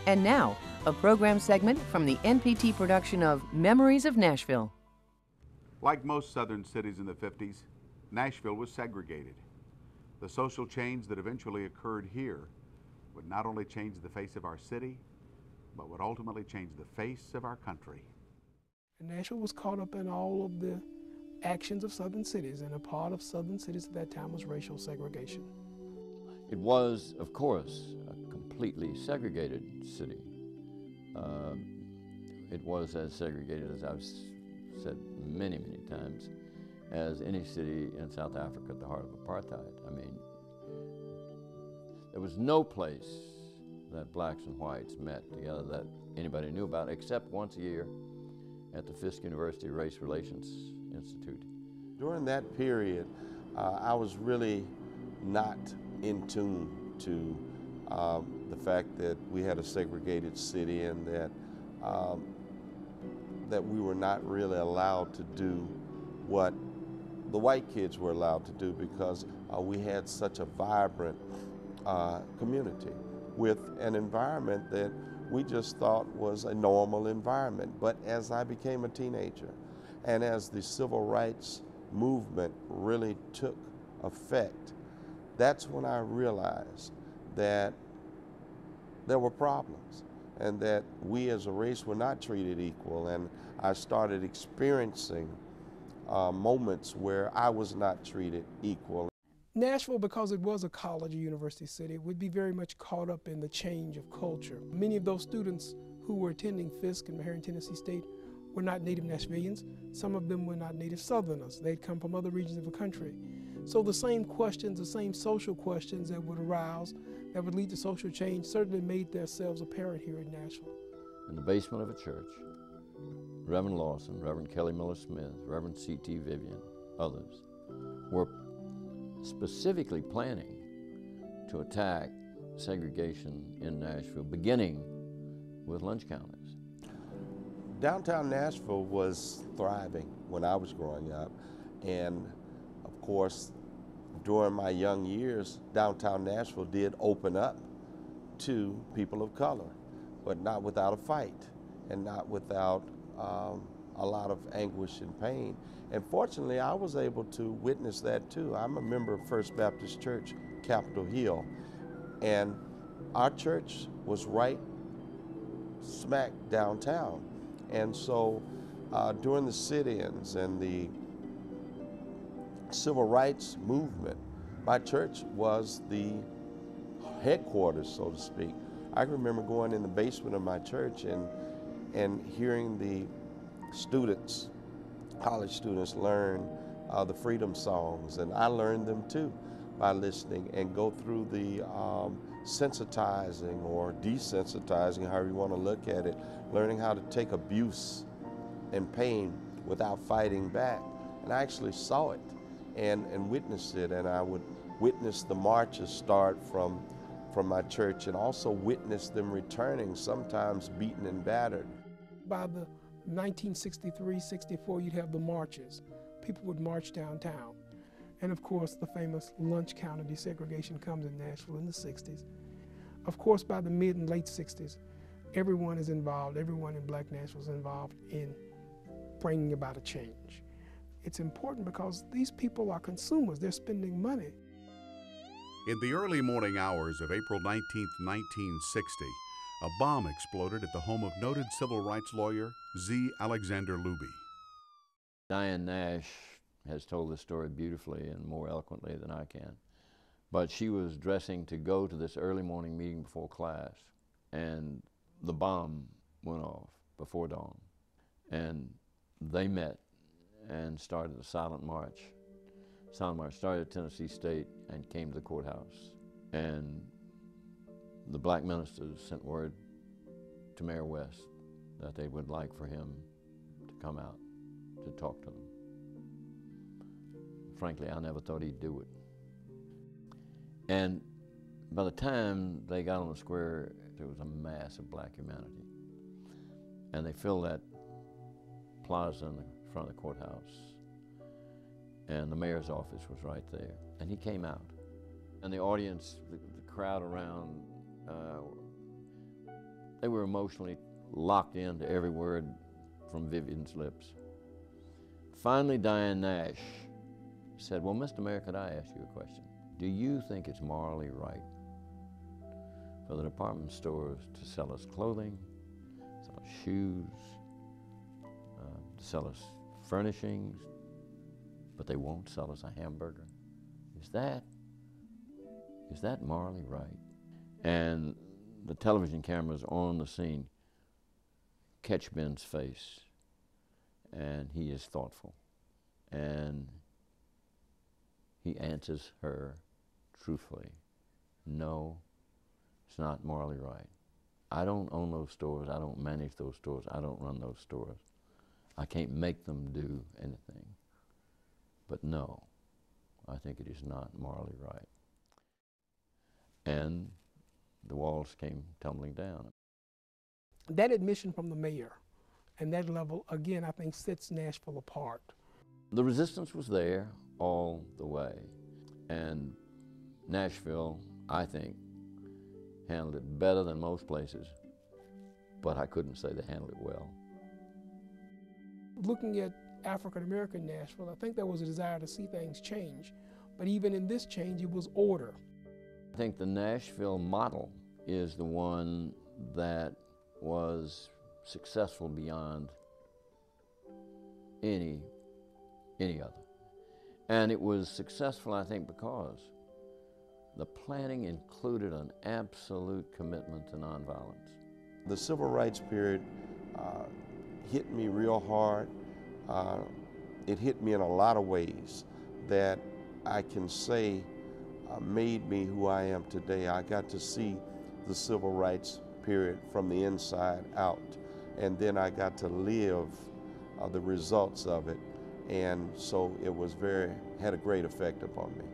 And now, a program segment from the NPT production of Memories of Nashville. Like most southern cities in the 50s, Nashville was segregated. The social change that eventually occurred here would not only change the face of our city, but would ultimately change the face of our country. Nashville was caught up in all of the actions of southern cities, and a part of southern cities at that time was racial segregation. It was, of course, a completely segregated city. It was as segregated, as I've said many, many times, as any city in South Africa at the heart of apartheid. I mean, there was no place that blacks and whites met together that anybody knew about, except once a year at the Fisk University Race Relations Institute. During that period, I was really not in tune to the fact that we had a segregated city and that we were not really allowed to do what the white kids were allowed to do, because we had such a vibrant community with an environment that we just thought was a normal environment. But as I became a teenager and as the civil rights movement really took effect, that's when I realized that there were problems and that we as a race were not treated equal, and I started experiencing moments where I was not treated equal. Nashville, because it was a college or university city, would be very much caught up in the change of culture. Many of those students who were attending Fisk and Marion, Tennessee State were not native Nashvillians. Some of them were not native Southerners. They'd come from other regions of the country. So the same questions, the same social questions that would arouse, that would lead to social change, certainly made themselves apparent here in Nashville. In the basement of a church, Reverend Lawson, Reverend Kelly Miller Smith, Reverend C.T. Vivian, others, were specifically planning to attack segregation in Nashville, beginning with lunch counters. Downtown Nashville was thriving when I was growing up, and of course, during my young years, downtown Nashville did open up to people of color, but not without a fight and not without a lot of anguish and pain. And fortunately, I was able to witness that too. I'm a member of First Baptist Church, Capitol Hill, and our church was right smack downtown. And so during the sit-ins and the civil rights movement, my church was the headquarters, so to speak. I can remember going in the basement of my church and hearing the students, college students, learn the freedom songs, and I learned them too by listening, and go through the sensitizing or desensitizing, however you want to look at it, learning how to take abuse and pain without fighting back. And I actually saw it and witnessed it, and I would witness the marches start from my church and also witness them returning, sometimes beaten and battered. By the 1963-64, you'd have the marches. People would march downtown. And of course, the famous lunch counter desegregation comes in Nashville in the 60s. Of course, by the mid and late 60s, everyone is involved, everyone in Black Nashville is involved in bringing about a change. It's important because these people are consumers, they're spending money. In the early morning hours of April 19, 1960, a bomb exploded at the home of noted civil rights lawyer Z. Alexander Luby. Diane Nash has told this story beautifully and more eloquently than I can. But she was dressing to go to this early morning meeting before class, and the bomb went off before dawn. And they met and started a silent march. Silent march started at Tennessee State and came to the courthouse. And the black ministers sent word to Mayor West that they would like for him to come out to talk to them. Frankly, I never thought he'd do it. And by the time they got on the square, there was a mass of black humanity. And they filled that plaza in the front of the courthouse. And the mayor's office was right there. And he came out. And the audience, the crowd around, They were emotionally locked into every word from Vivian's lips. Finally, Diane Nash said, well, Mr. Mayor, could I ask you a question? Do you think it's morally right for the department stores to sell us clothing, sell us shoes, to sell us furnishings, but they won't sell us a hamburger? Is that morally right? And the television cameras on the scene catch Ben's face, and he is thoughtful, and he answers her truthfully, no, it's not morally right. I don't own those stores, I don't manage those stores, I don't run those stores. I can't make them do anything. But no, I think it is not morally right. And the walls came tumbling down. That admission from the mayor and that level, again, I think sets Nashville apart. The resistance was there all the way. And Nashville, I think, handled it better than most places, but I couldn't say they handled it well. Looking at African American Nashville, I think there was a desire to see things change, but even in this change, it was order. I think the Nashville model is the one that was successful beyond any other. And it was successful, I think, because the planning included an absolute commitment to nonviolence. The civil rights period hit me real hard. It hit me in a lot of ways that I can say made me who I am today. I got to see the civil rights period from the inside out, and then I got to live the results of it, and so it was had a great effect upon me.